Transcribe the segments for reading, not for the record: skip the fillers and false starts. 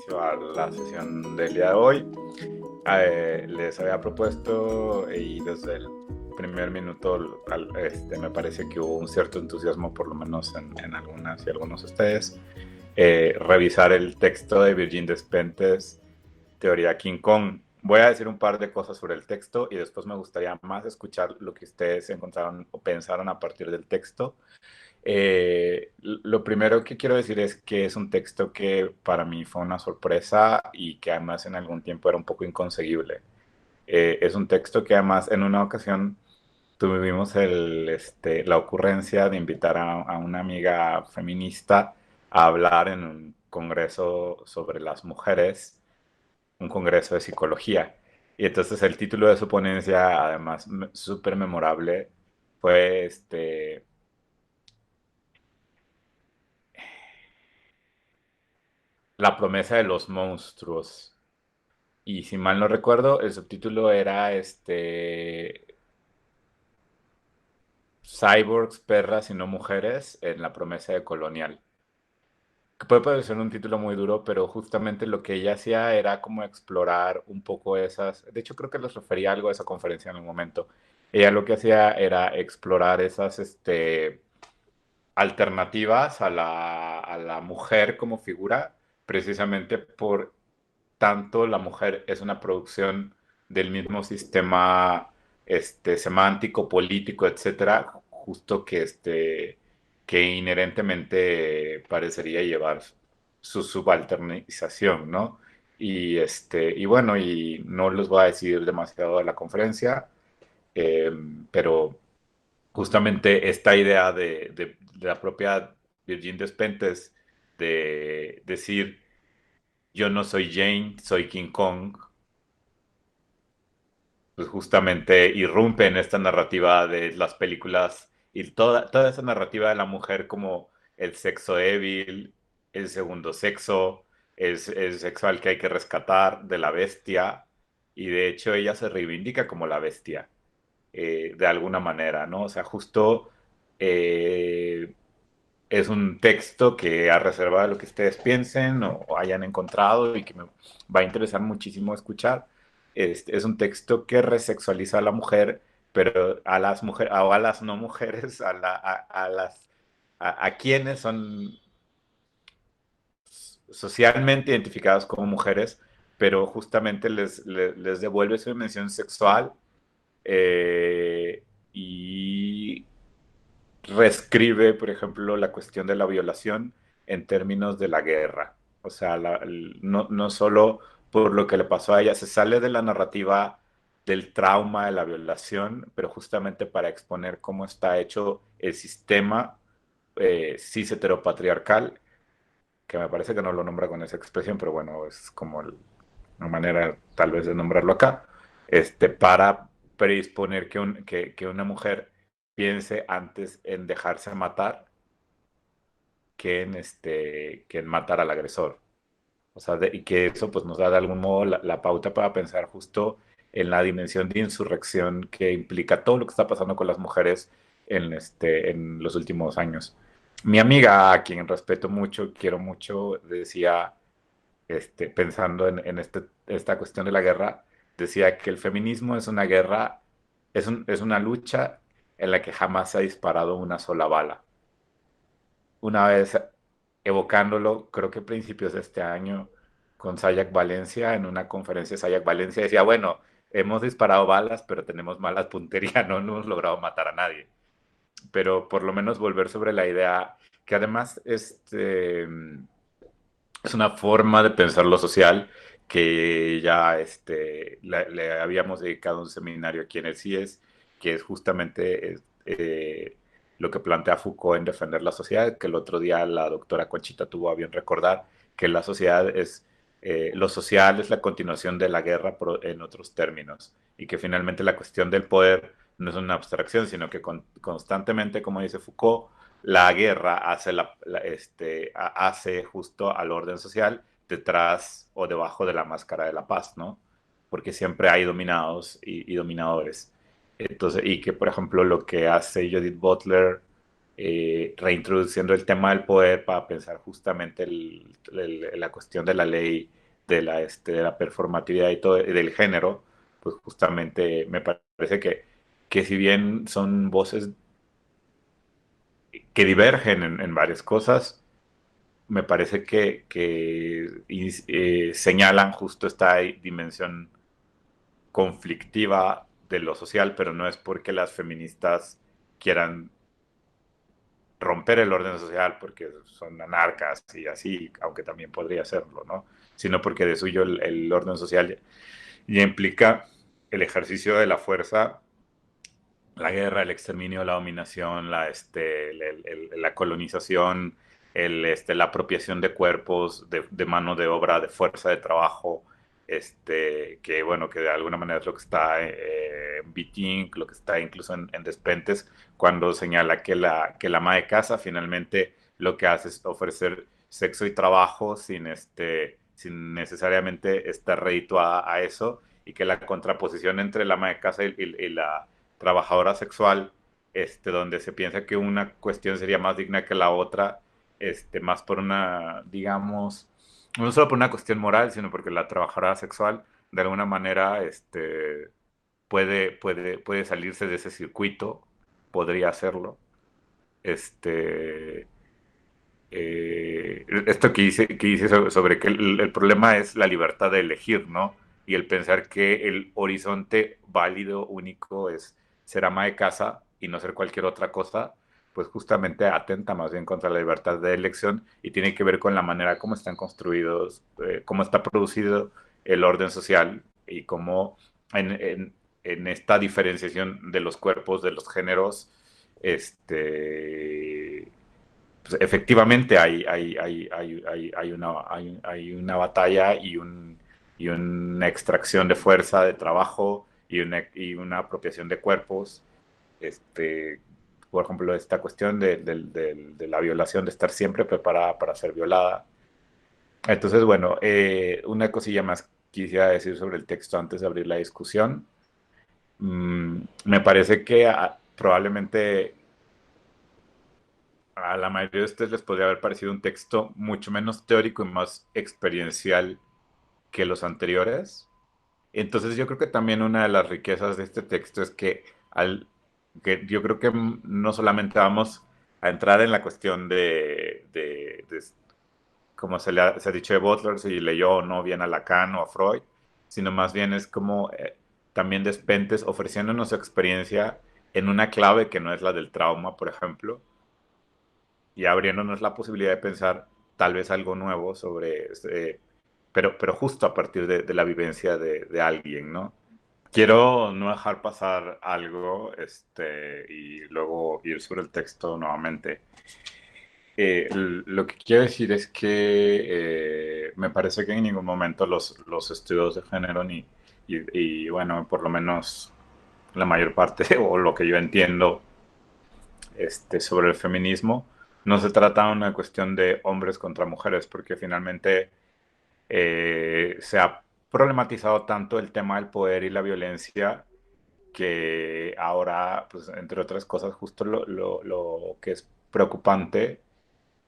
inicio a la sesión del día de hoy. Les había propuesto y desde el primer minuto me parece que hubo un cierto entusiasmo, por lo menos en algunas y algunos de ustedes, revisar el texto de Virgin Despentes, Teoría King Kong. Voy a decir un par de cosas sobre el texto y después me gustaría más escuchar lo que ustedes encontraron o pensaron a partir del texto. Lo primero que quiero decir es que es un texto que para mí fue una sorpresa y que además en algún tiempo era un poco inconseguible. Es un texto que además en una ocasión tuvimos la ocurrencia de invitar a una amiga feminista a hablar en un congreso sobre las mujeres, un congreso de psicología. Y entonces el título de su ponencia, además súper memorable, fue La promesa de los monstruos. Y si mal no recuerdo, el subtítulo era Cyborgs, perras y no mujeres en la promesa de Colonial. Que puede parecer un título muy duro, pero justamente lo que ella hacía era como explorar un poco esas. De hecho, creo que les refería algo a esa conferencia en un momento. Ella lo que hacía era explorar esas alternativas a la mujer como figura, precisamente por tanto la mujer es una producción del mismo sistema semántico, político, etcétera, justo que inherentemente parecería llevar su subalternización, ¿no? Y bueno, y no les voy a decir demasiado de la conferencia, eh, pero justamente esta idea de la propia Virgin Despentes de decir yo no soy Jane, soy King Kong, pues justamente irrumpe en esta narrativa de las películas y toda esa narrativa de la mujer como el sexo débil, el segundo sexo, el sexo al que hay que rescatar de la bestia, y de hecho ella se reivindica como la bestia, de alguna manera, ¿no? O sea, justo eh, es un texto que a reserva de lo que ustedes piensen o hayan encontrado y que me va a interesar muchísimo escuchar. Es un texto que resexualiza a la mujer, pero a las mujeres o a las no mujeres, a quienes son socialmente identificadas como mujeres, pero justamente les devuelve su dimensión sexual, eh, y reescribe, por ejemplo, la cuestión de la violación en términos de la guerra. O sea, no solo por lo que le pasó a ella, se sale de la narrativa del trauma de la violación, pero justamente para exponer cómo está hecho el sistema cis heteropatriarcal, que me parece que no lo nombra con esa expresión, pero bueno, es como una manera tal vez de nombrarlo acá, para predisponer que una mujer piense antes en dejarse matar que en matar al agresor. O sea, y que eso pues nos da de algún modo la pauta para pensar justo en la dimensión de insurrección que implica todo lo que está pasando con las mujeres en los últimos años. Mi amiga, a quien respeto mucho, quiero mucho, decía, pensando en esta cuestión de la guerra, decía que el feminismo es una guerra, es una lucha en la que jamás se ha disparado una sola bala. Una vez evocándolo, creo que a principios de este año, con Sayak Valencia, en una conferencia de Sayak Valencia, decía, bueno, hemos disparado balas, pero tenemos mala puntería, no hemos logrado matar a nadie. Pero por lo menos volver sobre la idea que además es una forma de pensar lo social que ya le habíamos dedicado un seminario aquí en el CIES, que es justamente lo que plantea Foucault en Defender la Sociedad, que el otro día la doctora Conchita tuvo a bien recordar que la sociedad lo social es la continuación de la guerra en otros términos, y que finalmente la cuestión del poder no es una abstracción, sino que constantemente, como dice Foucault, la guerra hace justo al orden social detrás o debajo de la máscara de la paz, ¿no? Porque siempre hay dominados y dominadores. Entonces, y que, por ejemplo, lo que hace Judith Butler reintroduciendo el tema del poder para pensar justamente la cuestión de la ley, de la performatividad y todo, y del género, pues justamente me parece que si bien son voces que divergen en varias cosas, me parece señalan justo esta dimensión conflictiva de lo social, pero no es porque las feministas quieran romper el orden social porque son anarcas y así, aunque también podría serlo, ¿no? Sino porque de suyo el orden social ya implica el ejercicio de la fuerza, la guerra, el exterminio, la dominación, la colonización, la apropiación de cuerpos, de mano de obra, de fuerza de trabajo, que bueno, que de alguna manera es lo que está en Beating, lo que está incluso en Despentes, cuando señala que la ama de casa finalmente lo que hace es ofrecer sexo y trabajo sin necesariamente estar redituada a eso, y que la contraposición entre la ama de casa y la trabajadora sexual, donde se piensa que una cuestión sería más digna que la otra, más por una, digamos, no solo por una cuestión moral, sino porque la trabajadora sexual de alguna manera puede salirse de ese circuito, podría hacerlo. Este, Esto que dice sobre que el problema es la libertad de elegir, ¿no? Y el pensar que el horizonte válido, único, es ser ama de casa y no ser cualquier otra cosa, pues justamente atenta más bien contra la libertad de elección y tiene que ver con la manera como están construidos, cómo está producido el orden social y cómo en esta diferenciación de los cuerpos, de los géneros, pues efectivamente hay una batalla y una extracción de fuerza, de trabajo y una apropiación de cuerpos. Este, por ejemplo, esta cuestión de la violación, de estar siempre preparada para ser violada. Entonces, bueno, una cosilla más quisiera decir sobre el texto antes de abrir la discusión. Me parece que probablemente a la mayoría de ustedes les podría haber parecido un texto mucho menos teórico y más experiencial que los anteriores. Entonces yo creo que también una de las riquezas de este texto es que yo creo que no solamente vamos a entrar en la cuestión como se ha dicho de Butler, si leyó o no bien a Lacan o a Freud, sino más bien es como también Despentes ofreciéndonos su experiencia en una clave que no es la del trauma, por ejemplo, y abriéndonos la posibilidad de pensar tal vez algo nuevo pero justo a partir de la vivencia de alguien, ¿no? Quiero no dejar pasar algo, y luego ir sobre el texto nuevamente. Lo que quiero decir es que me parece que en ningún momento los estudios de género bueno, por lo menos la mayor parte o lo que yo entiendo sobre el feminismo, no se trata de una cuestión de hombres contra mujeres, porque finalmente se ha problematizado tanto el tema del poder y la violencia que ahora, pues, entre otras cosas, justo lo que es preocupante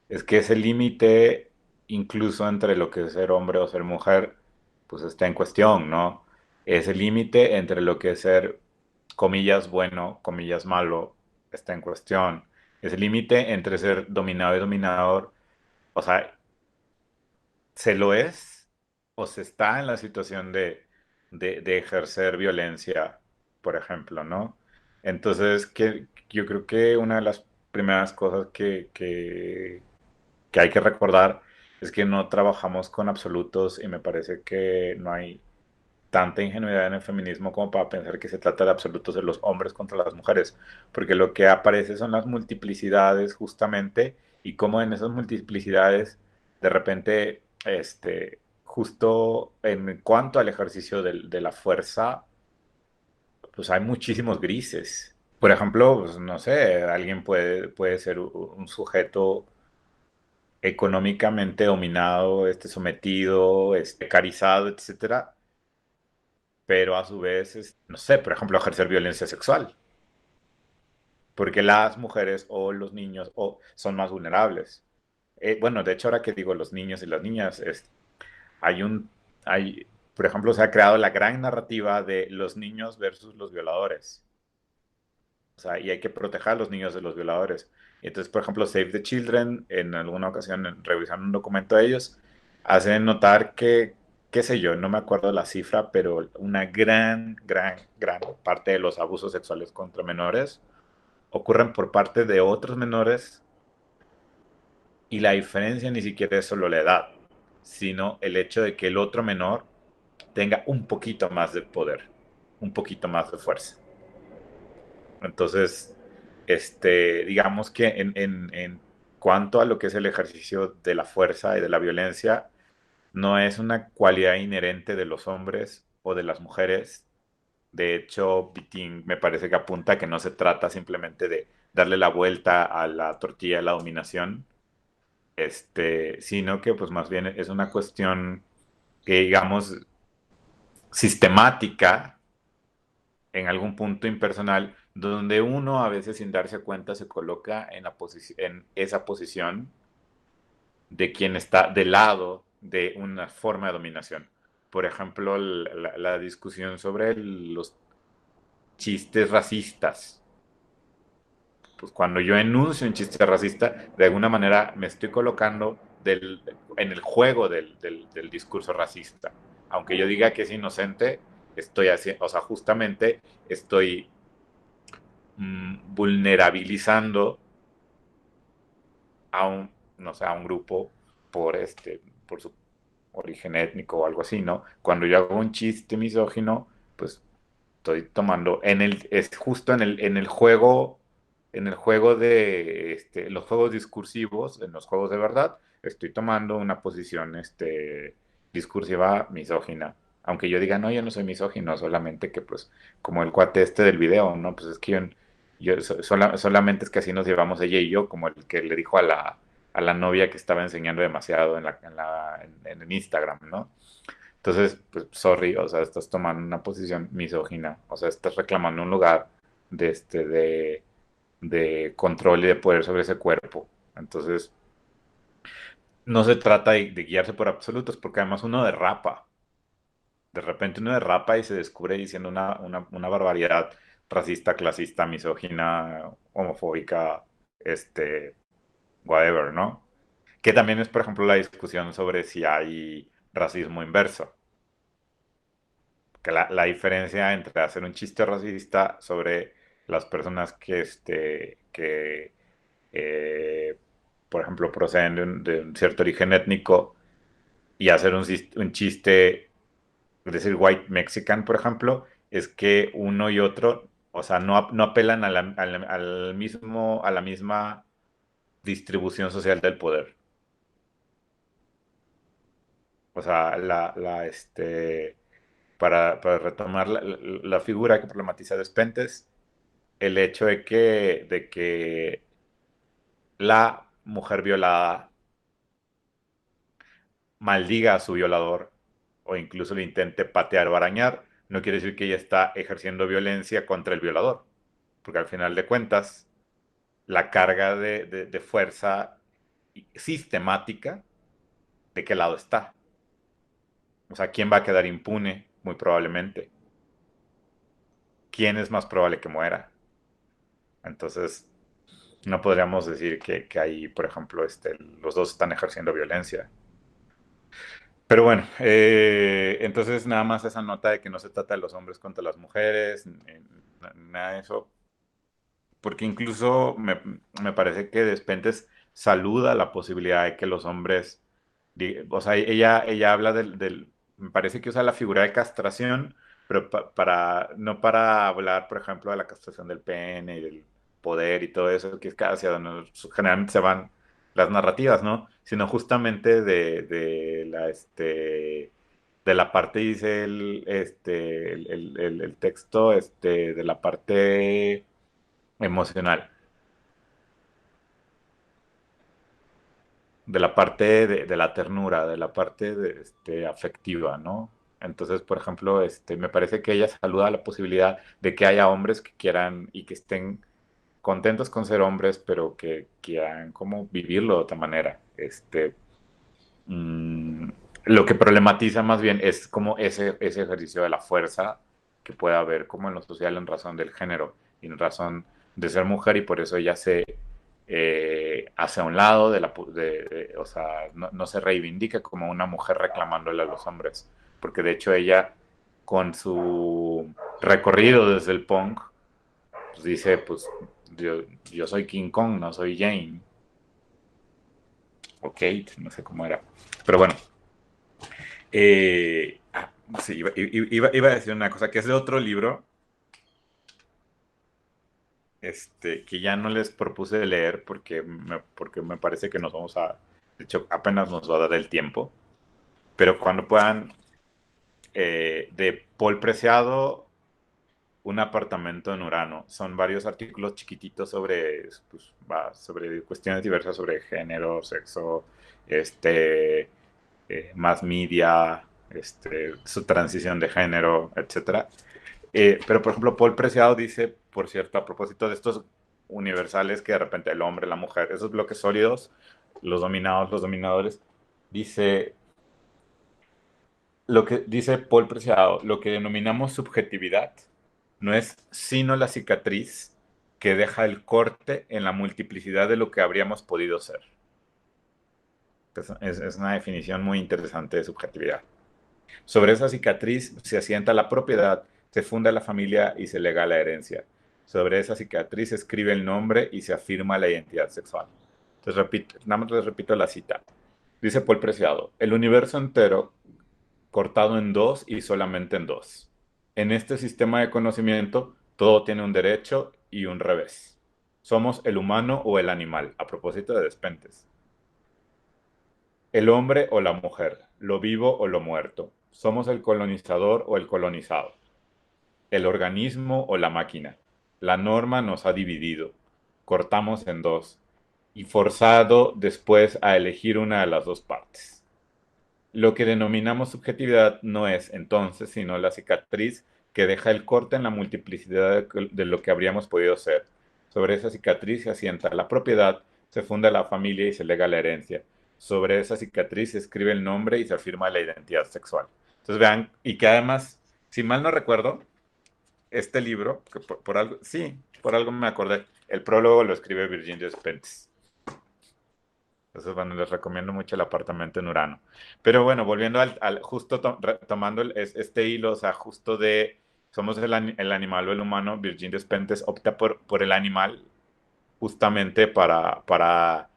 es que ese límite, incluso entre lo que es ser hombre o ser mujer, pues está en cuestión, ¿no? Ese límite entre lo que es ser, comillas, bueno, comillas, malo, está en cuestión. Ese límite entre ser dominado y dominador, o sea, se lo es o se está en la situación de ejercer violencia, por ejemplo, ¿no? Entonces, yo creo que una de las primeras cosas que hay que recordar es que no trabajamos con absolutos y me parece que no hay tanta ingenuidad en el feminismo como para pensar que se trata de absolutos de los hombres contra las mujeres, porque lo que aparece son las multiplicidades justamente y cómo en esas multiplicidades de repente, justo en cuanto al ejercicio de la fuerza, pues hay muchísimos grises. Por ejemplo, pues, no sé, alguien puede ser un sujeto económicamente dominado, sometido, carizado, etcétera, pero a su vez, no sé, por ejemplo, ejercer violencia sexual. porque las mujeres o los niños son más vulnerables. Bueno, de hecho, ahora que digo los niños y las niñas, hay un, hay, por ejemplo, se ha creado la gran narrativa de los niños versus los violadores. O sea, y hay que proteger a los niños de los violadores. Y entonces, por ejemplo, Save the Children, en alguna ocasión, revisando un documento de ellos, hacen notar que, qué sé yo, no me acuerdo la cifra, pero una gran parte de los abusos sexuales contra menores ocurren por parte de otros menores y la diferencia ni siquiera es solo la edad, sino el hecho de que el otro menor tenga un poquito más de poder, un poquito más de fuerza. Entonces, digamos que en cuanto a lo que es el ejercicio de la fuerza y de la violencia, no es una cualidad inherente de los hombres o de las mujeres. De hecho, Bitin me parece que apunta que no se trata simplemente de darle la vuelta a la tortilla de la dominación, sino que pues más bien es una cuestión que digamos sistemática en algún punto impersonal donde uno a veces sin darse cuenta se coloca en esa posición de quien está del lado de una forma de dominación. Por ejemplo, la discusión sobre los chistes racistas. Pues cuando yo enuncio un chiste racista, de alguna manera me estoy colocando en el juego del discurso racista. Aunque yo diga que es inocente, estoy haciendo, o sea, justamente estoy vulnerabilizando a un, no sé, a un grupo por su origen étnico o algo así, ¿no? Cuando yo hago un chiste misógino, pues estoy tomando es justo en el juego de los juegos discursivos, en los juegos de verdad, estoy tomando una posición discursiva misógina. Aunque yo diga, no, yo no soy misógino, solamente que pues, como el cuate del video, ¿no? Pues es que solamente es que así nos llevamos ella y yo, como el que le dijo a la novia que estaba enseñando demasiado en el Instagram, ¿no? Entonces, pues, sorry, o sea, estás tomando una posición misógina, o sea, estás reclamando un lugar de, de control y de poder sobre ese cuerpo. Entonces, no se trata de guiarse por absolutos, porque además uno derrapa. De repente uno derrapa y se descubre diciendo una barbaridad racista, clasista, misógina, homofóbica, whatever, ¿no? Que también es, por ejemplo, la discusión sobre si hay racismo inverso. Que la diferencia entre hacer un chiste racista sobre las personas eh, por ejemplo, proceden de un cierto origen étnico y hacer un chiste, es decir, white mexican, por ejemplo, es que uno y otro, o sea, no apelan a la misma distribución social del poder. O sea, para retomar la figura que problematiza Despentes, el hecho de que la mujer violada maldiga a su violador o incluso le intente patear o arañar, no quiere decir que ella está ejerciendo violencia contra el violador, porque al final de cuentas, la carga de fuerza sistemática, ¿de qué lado está? O sea, ¿quién va a quedar impune? Muy probablemente. ¿Quién es más probable que muera? Entonces, no podríamos decir que ahí, por ejemplo, los dos están ejerciendo violencia. Pero bueno, entonces nada más esa nota de que no se trata de los hombres contra las mujeres, nada de eso, porque incluso me parece que Despentes saluda la posibilidad de que los hombres, o sea, ella habla me parece que usa la figura de castración, pero no para hablar, por ejemplo, de la castración del pene y del poder y todo eso, que es hacia donde generalmente se van las narrativas, ¿no? Sino justamente de la parte, dice el texto, de la parte emocional, de la parte de la ternura, de la parte afectiva, ¿no? Entonces, por ejemplo, me parece que ella saluda la posibilidad de que haya hombres que quieran y que estén contentos con ser hombres, pero que quieran como vivirlo de otra manera. Mm, lo que problematiza más bien es como ese ejercicio de la fuerza que puede haber como en lo social en razón del género y en razón de ser mujer y por eso ella se hace a un lado o sea, no se reivindica como una mujer reclamándole a los hombres, porque de hecho ella con su recorrido desde el punk, pues dice, pues yo soy King Kong, no soy Jane, o Kate, no sé cómo era, pero bueno. Sí, iba a decir una cosa, que es de otro libro, que ya no les propuse de leer porque me parece que nos vamos a, de hecho, apenas nos va a dar el tiempo, pero cuando puedan, de Paul Preciado, Un apartamento en Urano. Son varios artículos chiquititos sobre, pues, sobre cuestiones diversas, sobre género, sexo, este, más media, su transición de género, etcétera. Pero, por ejemplo, Paul Preciado dice, por cierto, a propósito de estos universales que de repente el hombre, la mujer, esos bloques sólidos, los dominados, los dominadores, dice, lo que dice Paul Preciado, lo que denominamos subjetividad no es sino la cicatriz que deja el corte en la multiplicidad de lo que habríamos podido ser. Es una definición muy interesante de subjetividad. Sobre esa cicatriz se asienta la propiedad, se funda la familia y se lega la herencia. Sobre esa cicatriz se escribe el nombre y se afirma la identidad sexual. Entonces, repito, nada más les repito la cita. Dice Paul Preciado, el universo entero cortado en dos y solamente en dos. En este sistema de conocimiento, todo tiene un derecho y un revés. Somos el humano o el animal, a propósito de Despentes. El hombre o la mujer, lo vivo o lo muerto. Somos el colonizador o el colonizado. El organismo o la máquina. La norma nos ha dividido. Cortamos en dos y forzado después a elegir una de las dos partes. Lo que denominamos subjetividad no es entonces sino la cicatriz que deja el corte en la multiplicidad de lo que habríamos podido ser. Sobre esa cicatriz se asienta la propiedad, se funda la familia y se lega la herencia. Sobre esa cicatriz se escribe el nombre y se afirma la identidad sexual. Entonces vean, y que además, si mal no recuerdo, este libro, que por algo, sí, por algo me acordé, el prólogo lo escribe Virginia Despentes. Entonces, bueno, les recomiendo mucho el apartamento en Urano. Pero bueno, volviendo justo tomando este hilo, o sea, justo de somos el animal o el humano, Virgin Despentes opta por el animal justamente para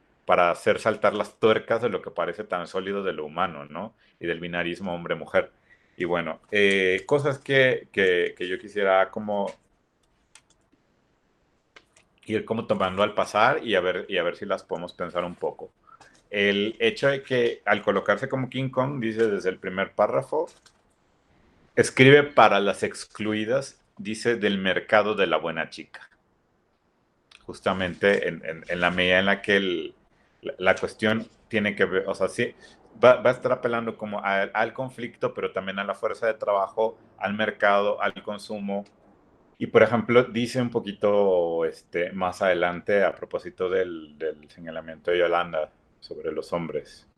hacer saltar las tuercas de lo que parece tan sólido de lo humano, ¿no? Y del binarismo hombre-mujer. Y bueno, cosas que yo quisiera como ir como tomando al pasar y a ver si las podemos pensar un poco. El hecho de que al colocarse como King Kong, dice desde el primer párrafo, escribe para las excluidas, dice del mercado de la buena chica. Justamente en la medida en la que la cuestión tiene que ver, o sea, sí, va a estar apelando como al conflicto, pero también a la fuerza de trabajo, al mercado, al consumo. Y por ejemplo, dice un poquito más adelante a propósito del señalamiento de Yolanda sobre los hombres.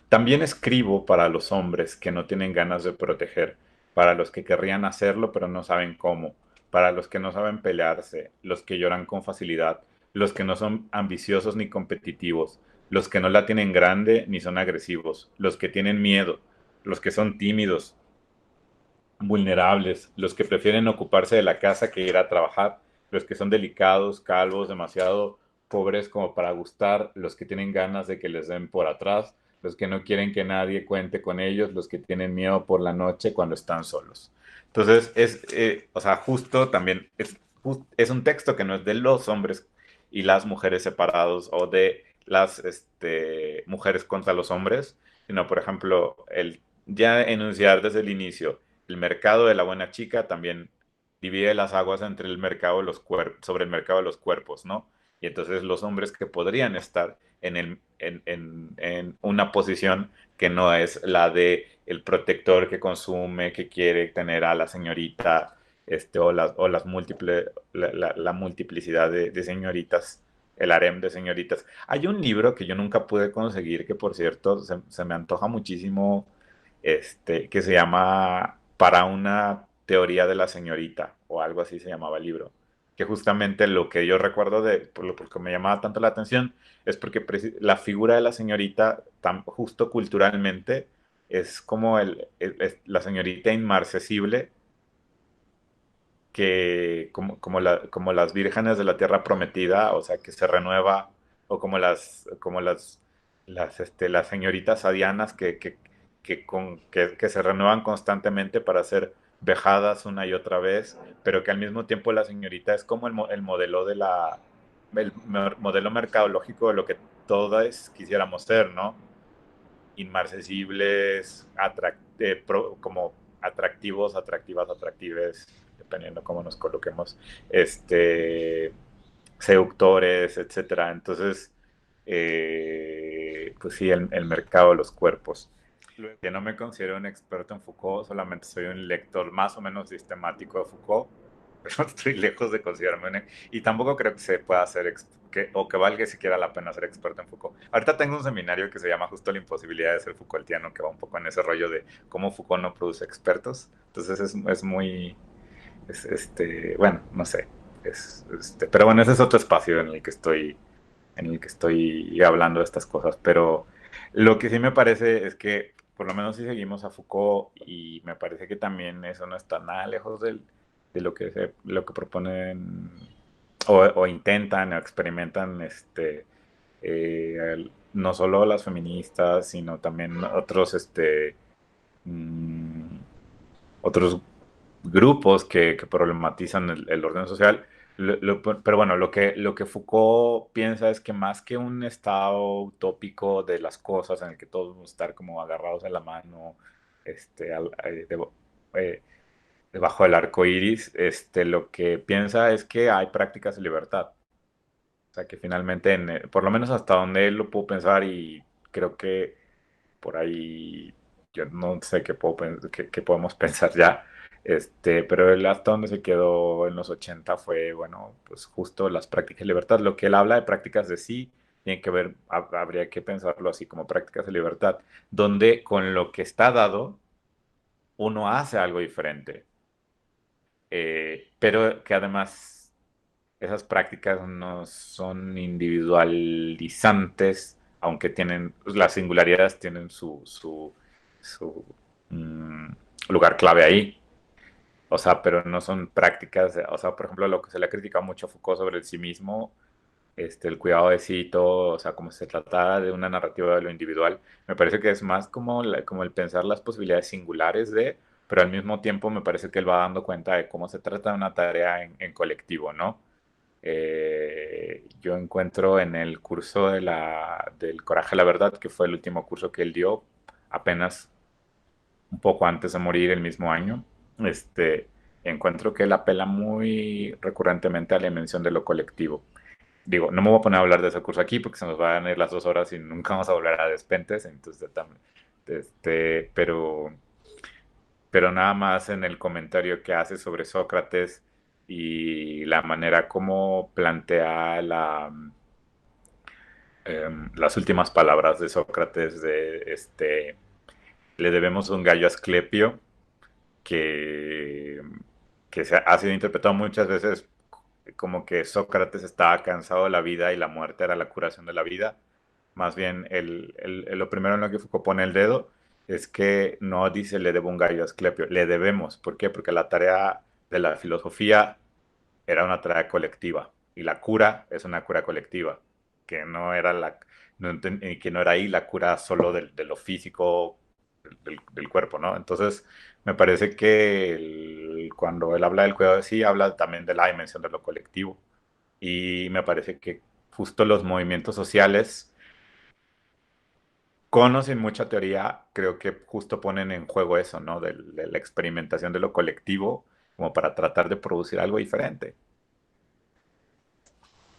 También escribo para los hombres que no tienen ganas de proteger, para los que querrían hacerlo pero no saben cómo, para los que no saben pelearse, los que lloran con facilidad, los que no son ambiciosos ni competitivos, los que no la tienen grande ni son agresivos, los que tienen miedo, los que son tímidos, vulnerables, los que prefieren ocuparse de la casa que ir a trabajar, los que son delicados, calvos, demasiado pobres como para gustar, los que tienen ganas de que les den por atrás, los que no quieren que nadie cuente con ellos, los que tienen miedo por la noche cuando están solos. Entonces, o sea, justo también es un texto que no es de los hombres y las mujeres separados o de las mujeres contra los hombres, sino, por ejemplo, el ya enunciar desde el inicio el mercado de la buena chica también divide las aguas entre el mercado de los sobre el mercado de los cuerpos, ¿no? Y entonces los hombres que podrían estar en una posición que no es la de el protector que consume, que quiere tener a la señorita o las múltiples, la multiplicidad de señoritas, el harem de señoritas. Hay un libro que yo nunca pude conseguir, que por cierto se me antoja muchísimo, que se llama Para una teoría de la señorita, o algo así se llamaba el libro. Que justamente lo que yo recuerdo por lo que me llamaba tanto la atención, es porque la figura de la señorita, tan justo culturalmente, es como es la señorita inmarcesible como las vírgenes de la tierra prometida, o sea, que se renueva, o las señoritas adianas que se renuevan constantemente para ser vejadas una y otra vez, pero que al mismo tiempo la señorita es como el modelo modelo mercadológico de lo que todas quisiéramos ser, ¿no? Inmarcesibles, como atractivos, atractivas, atractives, dependiendo cómo nos coloquemos, este, seductores, etcétera. Entonces, pues sí, el mercado de los cuerpos. Que no me considero un experto en Foucault, solamente soy un lector más o menos sistemático de Foucault, pero estoy lejos de considerarme y tampoco creo que se pueda hacer o que valga siquiera la pena ser experto en Foucault. Ahorita tengo un seminario que se llama justo La imposibilidad de ser Foucaultiano, que va un poco en ese rollo de cómo Foucault no produce expertos. Entonces es muy, bueno, no sé, pero bueno, ese es otro espacio en el que estoy hablando de estas cosas, pero lo que sí me parece es que por lo menos si seguimos a Foucault, y me parece que también eso no está nada lejos de lo que proponen o intentan o experimentan, no solo las feministas, sino también mm, otros grupos que problematizan el orden social. Pero bueno, lo que Foucault piensa es que más que un estado utópico de las cosas en el que todos vamos a estar como agarrados en la mano, eh, debajo del arco iris, lo que piensa es que hay prácticas de libertad. O sea, que finalmente, por lo menos hasta donde él lo pudo pensar, y creo que por ahí yo no sé qué podemos pensar ya, pero él hasta donde se quedó en los 80 fue, bueno, pues justo las prácticas de libertad. Lo que él habla de prácticas de sí, tiene que ver, habría que pensarlo así como prácticas de libertad, donde con lo que está dado, uno hace algo diferente, pero que además esas prácticas no son individualizantes, aunque las singularidades tienen su mm, lugar clave ahí. O sea, pero no son prácticas, o sea, por ejemplo, lo que se le ha criticado mucho a Foucault sobre el sí mismo, el cuidado de sí y todo, o sea, como se trataba de una narrativa de lo individual, me parece que es más como el pensar las posibilidades singulares pero al mismo tiempo me parece que él va dando cuenta de cómo se trata de una tarea en colectivo, ¿no? Yo encuentro en el curso del Coraje a la Verdad, que fue el último curso que él dio, apenas un poco antes de morir el mismo año, encuentro que él apela muy recurrentemente a la dimensión de lo colectivo. Digo, no me voy a poner a hablar de ese curso aquí porque se nos van a ir las 2 horas y nunca vamos a volver a Despentes, entonces pero nada más en el comentario que hace sobre Sócrates y la manera como plantea las últimas palabras de Sócrates le debemos un gallo a Asclepio, que, que ha sido interpretado muchas veces como que Sócrates estaba cansado de la vida y la muerte era la curación de la vida. Más bien, lo primero en lo que Foucault pone el dedo es que no dice le debo un gallo a Asclepio, le debemos. ¿Por qué? Porque la tarea de la filosofía era una tarea colectiva y la cura es una cura colectiva, que no era que no era ahí la cura solo de lo físico del cuerpo, ¿no? Entonces, me parece que cuando él habla del cuidado de sí, habla también de la dimensión de lo colectivo. Y me parece que justo los movimientos sociales, con o sin mucha teoría, creo que justo ponen en juego eso, ¿no? De la experimentación de lo colectivo, como para tratar de producir algo diferente.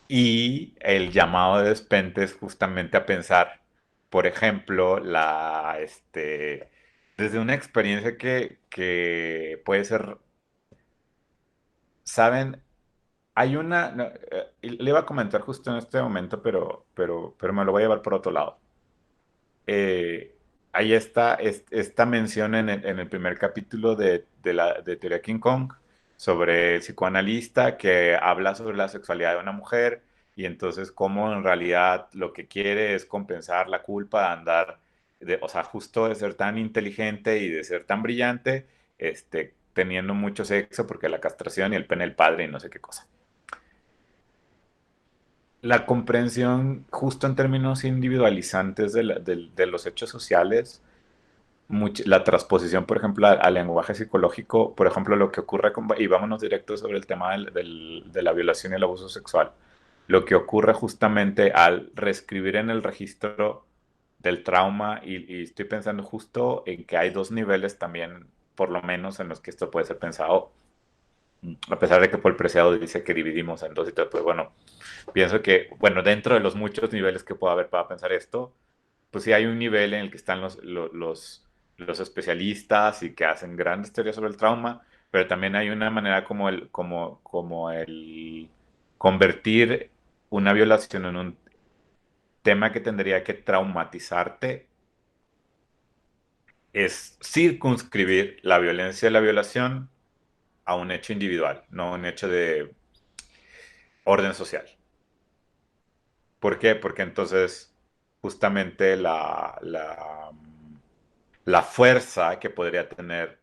Y el llamado de Despentes justamente a pensar, por ejemplo, desde una experiencia que puede ser ¿saben? Hay una, no, le iba a comentar justo en este momento, pero me lo voy a llevar por otro lado. Ahí está esta mención en el primer capítulo de Teoría King Kong sobre el psicoanalista que habla sobre la sexualidad de una mujer y entonces cómo en realidad lo que quiere es compensar la culpa de andar, o sea, justo de ser tan inteligente y de ser tan brillante, teniendo mucho sexo porque la castración y el pene del padre y no sé qué cosa. La comprensión justo en términos individualizantes de los hechos sociales, la transposición, por ejemplo, al lenguaje psicológico, por ejemplo, lo que ocurre y vámonos directo sobre el tema de la violación y el abuso sexual, lo que ocurre justamente al reescribir en el registro del trauma, y estoy pensando justo en que hay dos niveles también, por lo menos, en los que esto puede ser pensado, a pesar de que Paul Preciado dice que dividimos en dos y todo, pues bueno, pienso que, bueno, dentro de los muchos niveles que pueda haber para pensar esto, pues sí hay un nivel en el que están los especialistas y que hacen grandes teorías sobre el trauma, pero también hay una manera como el convertir una violación en un tema que tendría que traumatizarte, es circunscribir la violencia y la violación a un hecho individual, no un hecho de orden social. ¿Por qué? Porque entonces justamente la fuerza que podría tener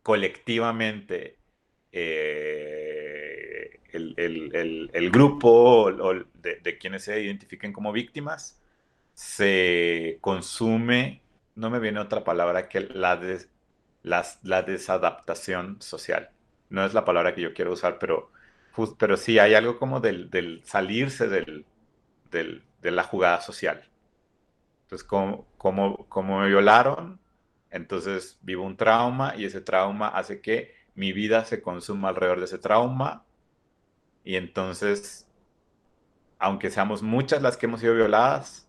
colectivamente el grupo o de quienes se identifiquen como víctimas se consume, no me viene otra palabra que la desadaptación social. No es la palabra que yo quiero usar, pero sí hay algo como del salirse de la jugada social. Entonces, como me violaron, entonces vivo un trauma y ese trauma hace que mi vida se consuma alrededor de ese trauma y entonces, aunque seamos muchas las que hemos sido violadas,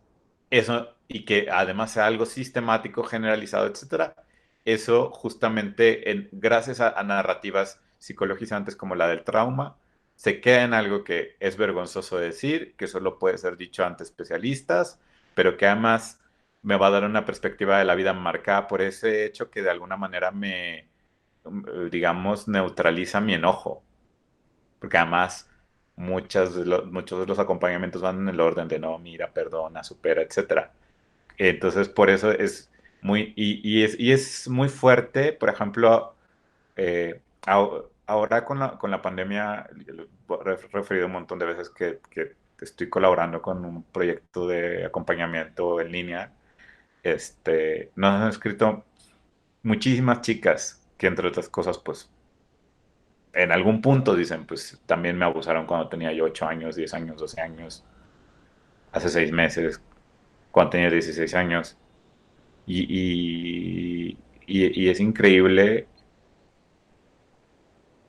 eso y que además sea algo sistemático, generalizado, etcétera, eso justamente gracias a narrativas psicologizantes como la del trauma, se queda en algo que es vergonzoso decir, que solo puede ser dicho ante especialistas, pero que además me va a dar una perspectiva de la vida marcada por ese hecho que de alguna manera digamos, neutraliza mi enojo, porque además muchos de los acompañamientos van en el orden de no, mira, perdona, supera, etcétera. Entonces, por eso es y es muy fuerte, por ejemplo, ahora con la pandemia, lo he referido un montón de veces que estoy colaborando con un proyecto de acompañamiento en línea. Nos han escrito muchísimas chicas que, entre otras cosas, pues en algún punto dicen, pues también me abusaron cuando tenía yo 8 años, 10 años, 12 años, hace 6 meses, cuando tenía 16 años. Y es increíble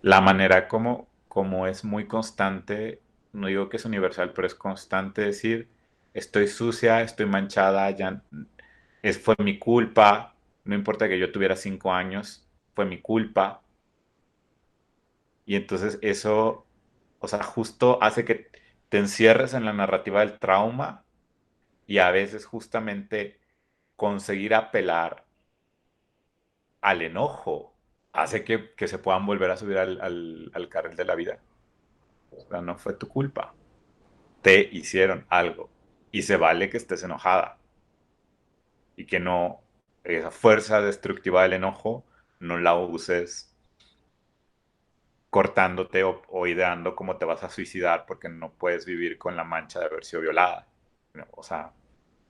la manera como es muy constante, no digo que es universal, pero es constante decir, estoy sucia, estoy manchada, fue mi culpa, no importa que yo tuviera 5 años, fue mi culpa. Y entonces eso, o sea, justo hace que te encierres en la narrativa del trauma y a veces justamente conseguir apelar al enojo hace que se puedan volver a subir al carril de la vida. O sea, no fue tu culpa. Te hicieron algo. Y se vale que estés enojada. Y que no, esa fuerza destructiva del enojo, no la uses cortándote o ideando cómo te vas a suicidar porque no puedes vivir con la mancha de haber sido violada. ¿No? O sea,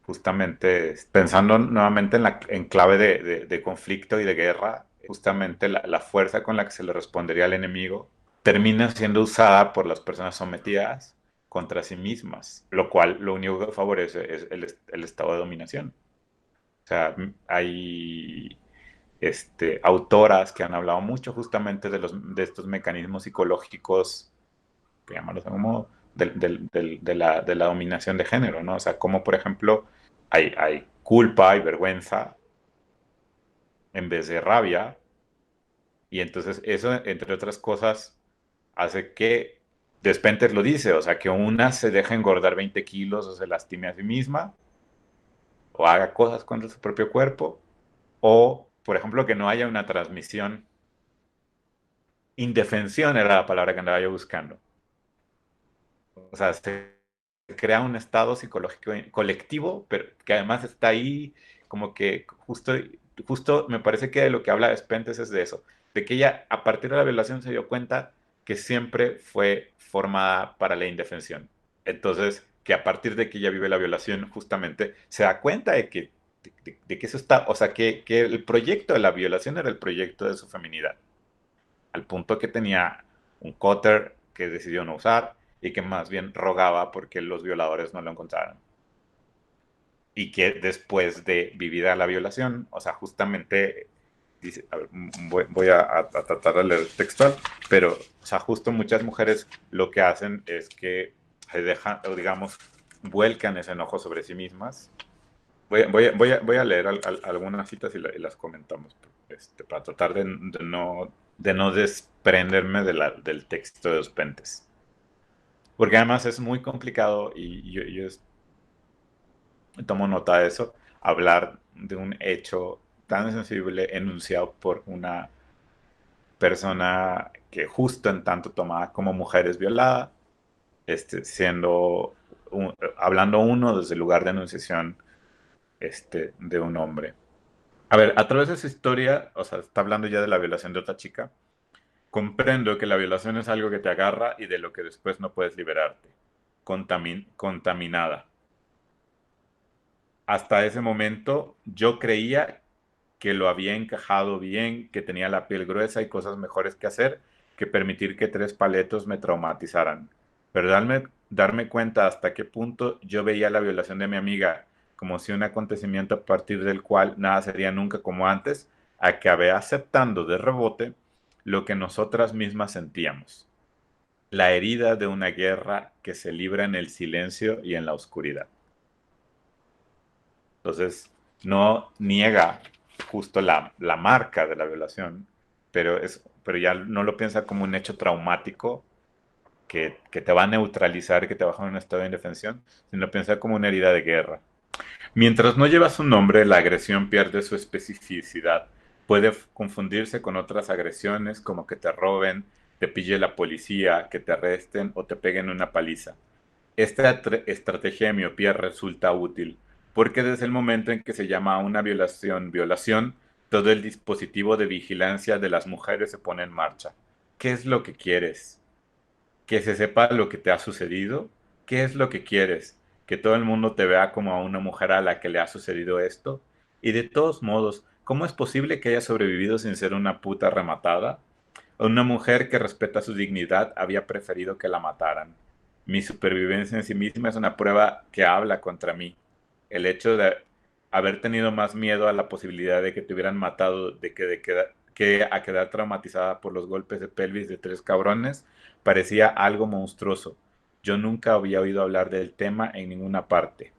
justamente pensando nuevamente en clave de conflicto y de guerra, justamente la fuerza con la que se le respondería al enemigo termina siendo usada por las personas sometidas contra sí mismas, lo cual lo único que favorece es el estado de dominación. O sea, hay autoras que han hablado mucho justamente de estos mecanismos psicológicos, que llamarlos de algún modo, de la dominación de género, ¿no? O sea, como por ejemplo hay culpa y vergüenza en vez de rabia, y entonces eso, entre otras cosas, hace que, Despentes lo dice, o sea, que una se deje engordar 20 kilos o se lastime a sí misma, o haga cosas contra su propio cuerpo, o, por ejemplo, que no haya una transmisión. Indefensión era la palabra que andaba yo buscando. O sea, se crea un estado psicológico colectivo, pero que además está ahí como que justo me parece que de lo que habla Despentes es de eso, de que ella a partir de la violación se dio cuenta que siempre fue formada para la indefensión. Entonces, que a partir de que ella vive la violación, justamente se da cuenta de que eso está, o sea, que el proyecto de la violación era el proyecto de su feminidad, al punto que tenía un cóter que decidió no usar y que más bien rogaba porque los violadores no lo encontraran. Y que después de vivida la violación, o sea, justamente, dice, a ver, voy a tratar de leer textual, pero, o sea, justo muchas mujeres lo que hacen es que se dejan, o digamos, vuelcan ese enojo sobre sí mismas. Voy a leer algunas citas y las comentamos, para tratar de no desprenderme del texto de los Pentes. Porque además es muy complicado y yo tomo nota de eso, hablar de un hecho tan sensible enunciado por una persona que justo en tanto tomada como mujer es violada, hablando uno desde el lugar de enunciación de un hombre. A ver, a través de su historia, o sea, está hablando ya de la violación de otra chica. Comprendo que la violación es algo que te agarra y de lo que después no puedes liberarte. Contaminada. Hasta ese momento yo creía que lo había encajado bien, que tenía la piel gruesa y cosas mejores que hacer que permitir que 3 paletos me traumatizaran. Pero darme cuenta hasta qué punto yo veía la violación de mi amiga como si un acontecimiento a partir del cual nada sería nunca como antes, acabé aceptando de rebote lo que nosotras mismas sentíamos. La herida de una guerra que se libra en el silencio y en la oscuridad. Entonces, no niega justo la marca de la violación, pero ya no lo piensa como un hecho traumático que te va a neutralizar, que te baja en un estado de indefensión, sino lo piensa como una herida de guerra. Mientras no lleva su nombre, la agresión pierde su especificidad. Puede confundirse con otras agresiones como que te roben, te pille la policía, que te arresten o te peguen una paliza. Esta estrategia de miopía resulta útil porque desde el momento en que se llama a una violación, todo el dispositivo de vigilancia de las mujeres se pone en marcha. ¿Qué es lo que quieres? ¿Que se sepa lo que te ha sucedido? ¿Qué es lo que quieres? ¿Que todo el mundo te vea como a una mujer a la que le ha sucedido esto? Y de todos modos, ¿cómo es posible que haya sobrevivido sin ser una puta rematada? Una mujer que respeta su dignidad había preferido que la mataran. Mi supervivencia en sí misma es una prueba que habla contra mí. El hecho de haber tenido más miedo a la posibilidad de que te hubieran matado que a quedar traumatizada por los golpes de pelvis de 3 cabrones parecía algo monstruoso. Yo nunca había oído hablar del tema en ninguna parte.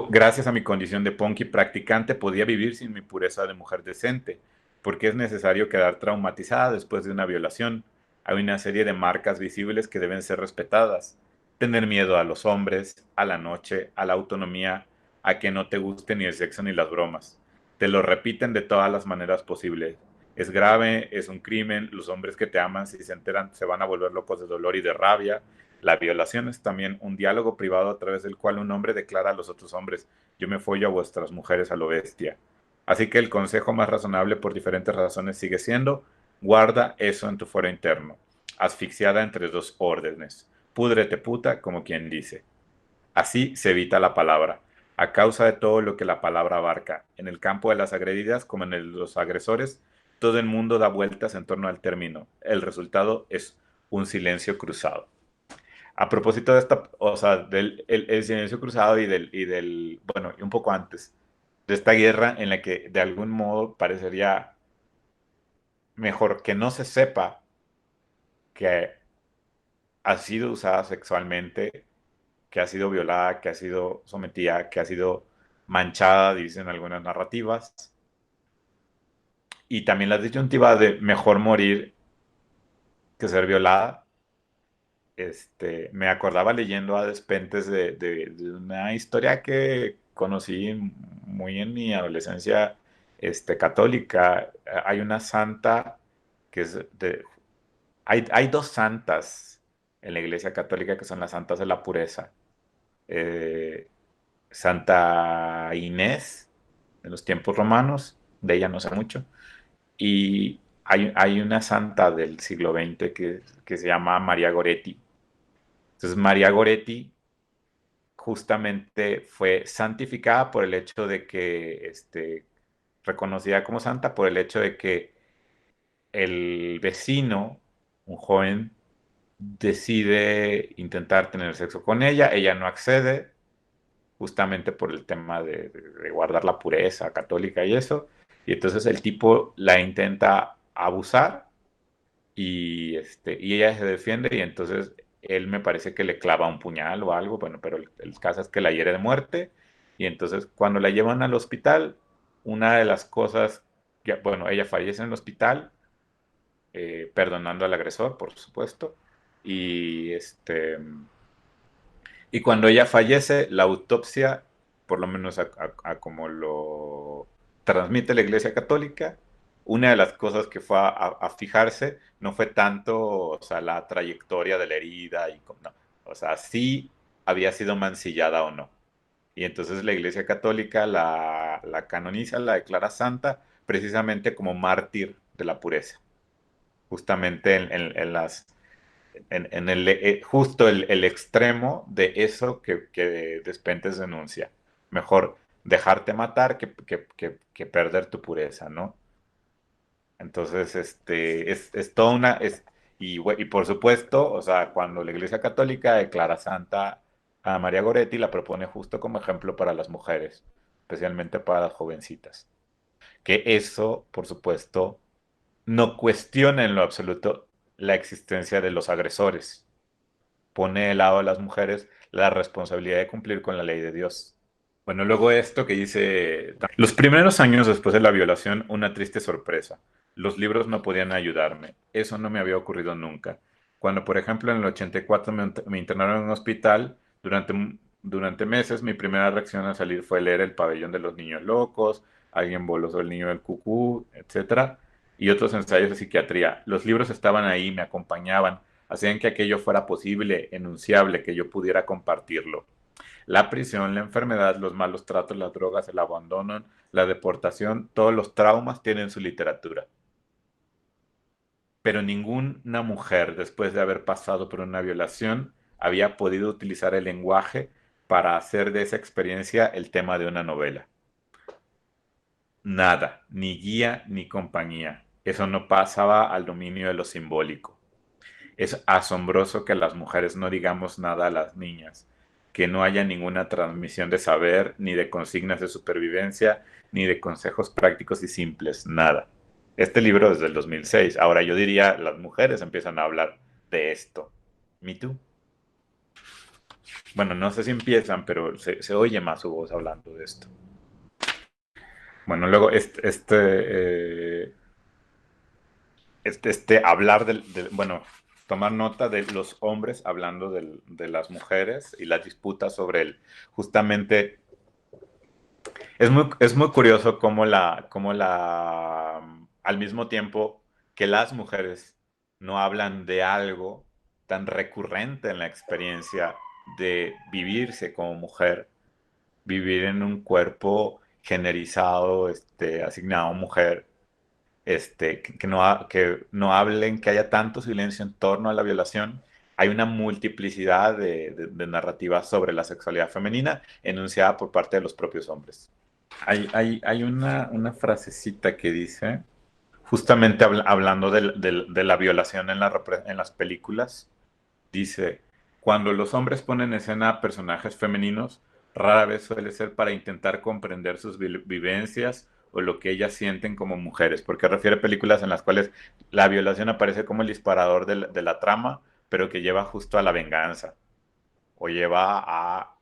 Gracias a mi condición de punky practicante podía vivir sin mi pureza de mujer decente, porque es necesario quedar traumatizada después de una violación. Hay una serie de marcas visibles que deben ser respetadas. Tener miedo a los hombres, a la noche, a la autonomía, a que no te guste ni el sexo ni las bromas. Te lo repiten de todas las maneras posibles. Es grave, es un crimen, los hombres que te aman si se enteran se van a volver locos de dolor y de rabia. La violación es también un diálogo privado a través del cual un hombre declara a los otros hombres, yo me follo a vuestras mujeres a lo bestia. Así que el consejo más razonable por diferentes razones sigue siendo, guarda eso en tu fuero interno, asfixiada entre 2 órdenes. Púdrete puta, como quien dice. Así se evita la palabra, a causa de todo lo que la palabra abarca. En el campo de las agredidas, como en el de los agresores, todo el mundo da vueltas en torno al término. El resultado es un silencio cruzado. A propósito de esta, o sea, del el silencio cruzado bueno, y un poco antes, de esta guerra en la que de algún modo parecería mejor que no se sepa que ha sido usada sexualmente, que ha sido violada, que ha sido sometida, que ha sido manchada, dicen algunas narrativas, y también la disyuntiva de mejor morir que ser violada, me acordaba leyendo a Despentes de una historia que conocí muy en mi adolescencia, católica. Hay una santa que es hay dos santas en la Iglesia Católica que son las santas de la pureza. Eh, Santa Inés, de los tiempos romanos, de ella no sé mucho, y hay una santa del siglo XX que se llama María Goretti. Entonces, María Goretti justamente fue santificada por el hecho de que, reconocida como santa por el hecho de que el vecino, un joven, decide intentar tener sexo con ella, ella no accede, justamente por el tema de guardar la pureza católica y eso, y entonces el tipo la intenta abusar y ella se defiende y entonces él me parece que le clava un puñal o algo, bueno, pero el caso es que la hiere de muerte y entonces cuando la llevan al hospital, una de las cosas, bueno, ella fallece en el hospital, perdonando al agresor, por supuesto, y y cuando ella fallece, la autopsia, por lo menos a como lo transmite la Iglesia Católica, una de las cosas que fue a fijarse no fue tanto, o sea, la trayectoria de la herida y no, o sea, si había sido mancillada o no. Y entonces la Iglesia Católica la canoniza, la declara santa, precisamente como mártir de la pureza, justamente en las en justo el extremo de eso que Despentes denuncia. Mejor dejarte matar que perder tu pureza, ¿no? Entonces, es toda una... y por supuesto, o sea, cuando la Iglesia Católica declara santa a María Goretti, la propone justo como ejemplo para las mujeres, especialmente para las jovencitas. Que eso, por supuesto, no cuestiona en lo absoluto la existencia de los agresores, pone de lado a las mujeres la responsabilidad de cumplir con la ley de Dios. Bueno, luego esto que dice, los primeros años después de la violación, una triste sorpresa. Los libros no podían ayudarme. Eso no me había ocurrido nunca. Cuando, por ejemplo, en el 84 me internaron en un hospital, durante meses mi primera reacción al salir fue leer El pabellón de los niños locos, Alguien voló sobre el niño del cucú, etcétera, y otros ensayos de psiquiatría. Los libros estaban ahí, me acompañaban, hacían que aquello fuera posible, enunciable, que yo pudiera compartirlo. La prisión, la enfermedad, los malos tratos, las drogas, el abandono, la deportación, todos los traumas tienen su literatura. Pero ninguna mujer, después de haber pasado por una violación, había podido utilizar el lenguaje para hacer de esa experiencia el tema de una novela. Nada, ni guía ni compañía. Eso no pasaba al dominio de lo simbólico. Es asombroso que las mujeres no digamos nada a las niñas, que no haya ninguna transmisión de saber, ni de consignas de supervivencia, ni de consejos prácticos y simples, nada. Este libro es del 2006. Ahora yo diría, las mujeres empiezan a hablar de esto. ¿Me too? Bueno, no sé si empiezan, pero se oye más su voz hablando de esto. Bueno, luego hablar bueno, tomar nota de los hombres hablando de las mujeres y las disputas sobre él. Justamente, es muy curioso al mismo tiempo que las mujeres no hablan de algo tan recurrente en la experiencia de vivirse como mujer, vivir en un cuerpo generizado, asignado a mujer, que no hablen, que haya tanto silencio en torno a la violación. Hay una multiplicidad de narrativas sobre la sexualidad femenina enunciada por parte de los propios hombres. Hay una frasecita que dice, justamente hablando de la violación en las películas, dice, cuando los hombres ponen en escena a personajes femeninos, rara vez suele ser para intentar comprender sus vivencias o lo que ellas sienten como mujeres, porque refiere a películas en las cuales la violación aparece como el disparador de la trama, pero que lleva justo a la venganza o lleva a,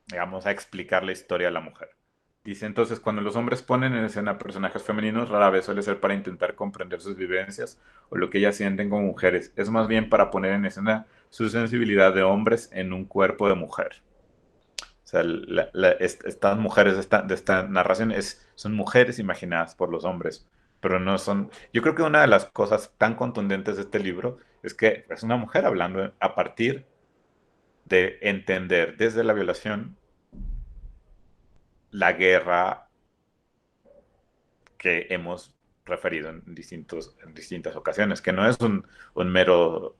digamos, a explicar la historia a la mujer. Dice entonces, cuando los hombres ponen en escena personajes femeninos, rara vez suele ser para intentar comprender sus vivencias o lo que ellas sienten como mujeres. Es más bien para poner en escena su sensibilidad de hombres en un cuerpo de mujer. O sea, estas mujeres de esta narración son mujeres imaginadas por los hombres, pero no son... Yo creo que una de las cosas tan contundentes de este libro es que es una mujer hablando a partir de entender desde la violación la guerra que hemos referido en distintas ocasiones, que no es un mero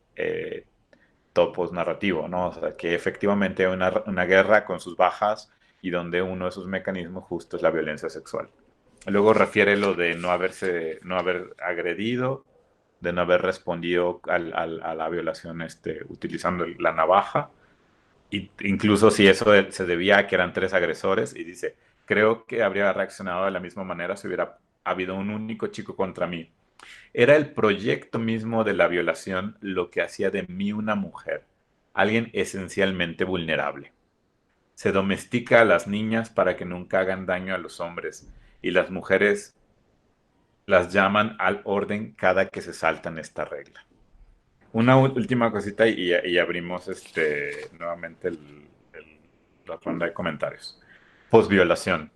topos narrativo, ¿no? O sea, que efectivamente hay una guerra con sus bajas y donde uno de sus mecanismos justo es la violencia sexual. Luego refiere lo de no haber agredido, de no haber respondido a la violación utilizando la navaja, y incluso si eso se debía a que eran tres agresores, y dice, creo que habría reaccionado de la misma manera si hubiera habido un único chico contra mí. Era el proyecto mismo de la violación lo que hacía de mí una mujer, alguien esencialmente vulnerable. Se domestica a las niñas para que nunca hagan daño a los hombres y las mujeres las llaman al orden cada que se saltan esta regla. Una última cosita y abrimos nuevamente la ronda de comentarios. Posviolación.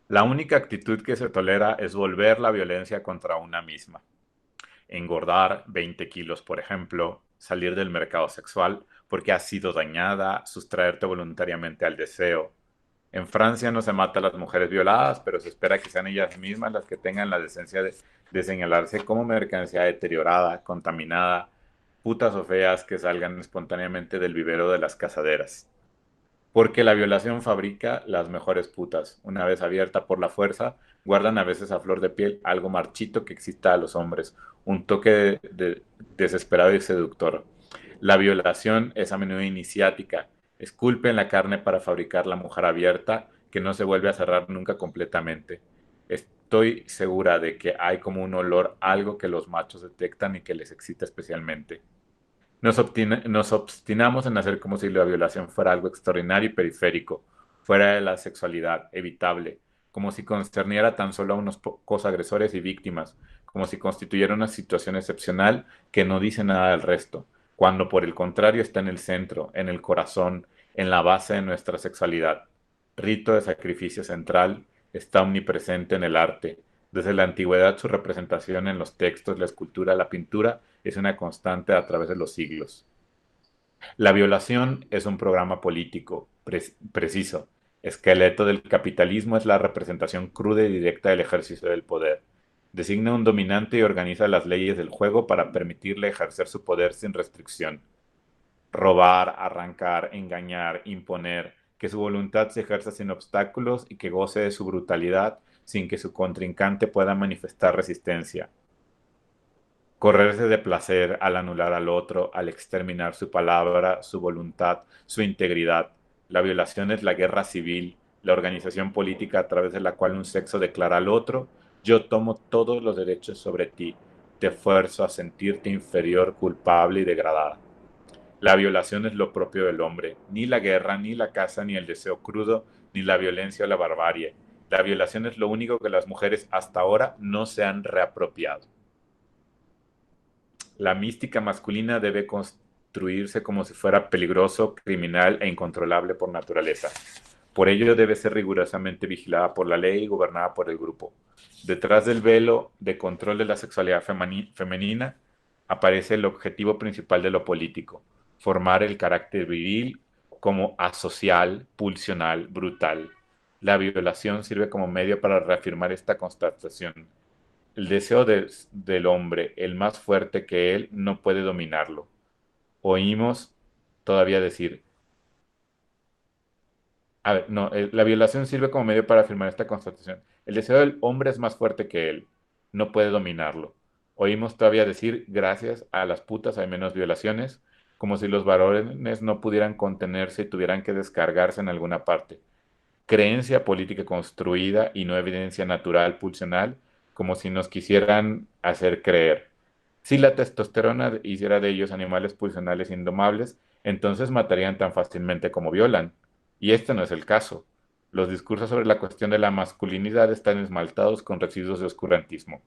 La única actitud que se tolera es volver la violencia contra una misma. Engordar 20 kilos, por ejemplo, salir del mercado sexual porque has sido dañada, sustraerte voluntariamente al deseo. En Francia no se mata a las mujeres violadas, pero se espera que sean ellas mismas las que tengan la decencia de señalarse como mercancía deteriorada, contaminada, putas o feas que salgan espontáneamente del vivero de las casaderas. Porque la violación fabrica las mejores putas. Una vez abierta por la fuerza, guardan a veces a flor de piel algo marchito que excita a los hombres, un toque desesperado y seductor. La violación es a menudo iniciática, esculpe en la carne para fabricar la mujer abierta que no se vuelve a cerrar nunca completamente. Estoy segura de que hay como un olor, algo que los machos detectan y que les excita especialmente. Nos obstinamos en hacer como si la violación fuera algo extraordinario y periférico, fuera de la sexualidad, evitable, como si concerniera tan solo a unos pocos agresores y víctimas, como si constituyera una situación excepcional que no dice nada del resto, cuando por el contrario está en el centro, en el corazón, en la base de nuestra sexualidad. Rito de sacrificio central, está omnipresente en el arte. Desde la antigüedad su representación en los textos, la escultura, la pintura es una constante a través de los siglos. La violación es un programa político preciso. Esqueleto del capitalismo es la representación cruda y directa del ejercicio del poder. Designa un dominante y organiza las leyes del juego para permitirle ejercer su poder sin restricción. Robar, arrancar, engañar, imponer, que su voluntad se ejerza sin obstáculos y que goce de su brutalidad sin que su contrincante pueda manifestar resistencia. Correrse de placer al anular al otro, al exterminar su palabra, su voluntad, su integridad. La violación es la guerra civil, la organización política a través de la cual un sexo declara al otro, yo tomo todos los derechos sobre ti, te fuerzo a sentirte inferior, culpable y degradada. La violación es lo propio del hombre, ni la guerra, ni la caza, ni el deseo crudo, ni la violencia o la barbarie. La violación es lo único que las mujeres hasta ahora no se han reapropiado. La mística masculina debe construirse como si fuera peligroso, criminal e incontrolable por naturaleza. Por ello debe ser rigurosamente vigilada por la ley y gobernada por el grupo. Detrás del velo de control de la sexualidad femenina aparece el objetivo principal de lo político, formar el carácter viril como asocial, pulsional, brutal. La violación sirve como medio para reafirmar esta constatación. El deseo del hombre, el más fuerte que él, no puede dominarlo. Oímos todavía decir, a ver, no, la violación sirve como medio para afirmar esta constatación. El deseo del hombre es más fuerte que él, no puede dominarlo. Oímos todavía decir, gracias a las putas hay menos violaciones, como si los varones no pudieran contenerse y tuvieran que descargarse en alguna parte. Creencia política construida y no evidencia natural pulsional, como si nos quisieran hacer creer. Si la testosterona hiciera de ellos animales pulsionales indomables, entonces matarían tan fácilmente como violan. Y este no es el caso. Los discursos sobre la cuestión de la masculinidad están esmaltados con residuos de oscurantismo.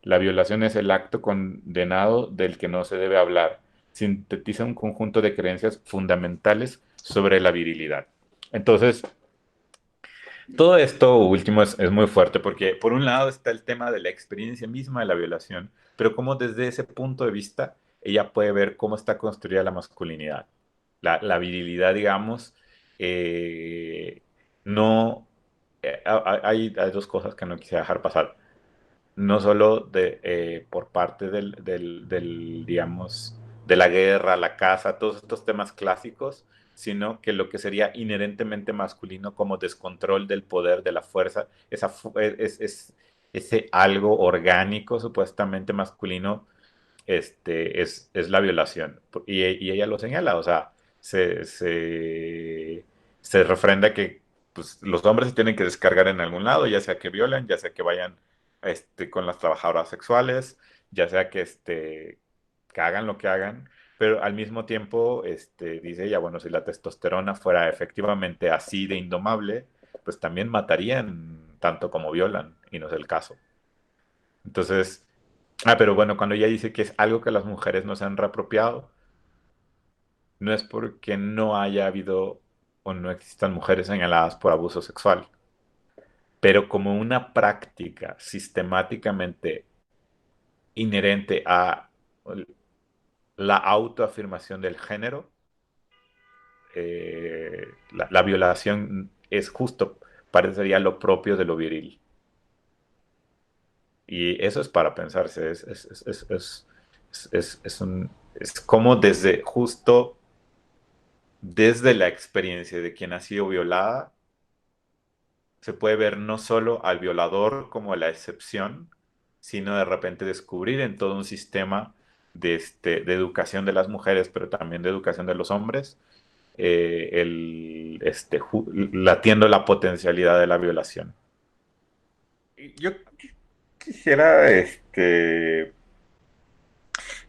La violación es el acto condenado del que no se debe hablar. Sintetiza un conjunto de creencias fundamentales sobre la virilidad. Entonces, todo esto último es muy fuerte porque por un lado está el tema de la experiencia misma de la violación, pero como desde ese punto de vista ella puede ver cómo está construida la masculinidad. La virilidad, digamos, eh, no... hay dos cosas que no quisiera dejar pasar no solo por parte digamos, de la guerra, la caza, todos estos temas clásicos, sino que lo que sería inherentemente masculino como descontrol del poder, de la fuerza, ese algo orgánico supuestamente masculino, es la violación. Y ella lo señala, o sea, se refrenda que pues, los hombres se tienen que descargar en algún lado, ya sea que violen, ya sea que vayan con las trabajadoras sexuales, ya sea que hagan lo que hagan, pero al mismo tiempo dice ella, bueno, si la testosterona fuera efectivamente así de indomable, pues también matarían tanto como violan, y no es el caso. Entonces, pero bueno, cuando ella dice que es algo que las mujeres no se han reapropiado, no es porque no haya habido o no existan mujeres señaladas por abuso sexual, pero como una práctica sistemáticamente inherente a la autoafirmación del género, la violación es justo, parecería lo propio de lo viril. Y eso es para pensarse, es como desde justo desde la experiencia de quien ha sido violada, se puede ver no solo al violador como la excepción, sino de repente descubrir en todo un sistema de educación de las mujeres, pero también de educación de los hombres, latiendo la potencialidad de la violación. Yo quisiera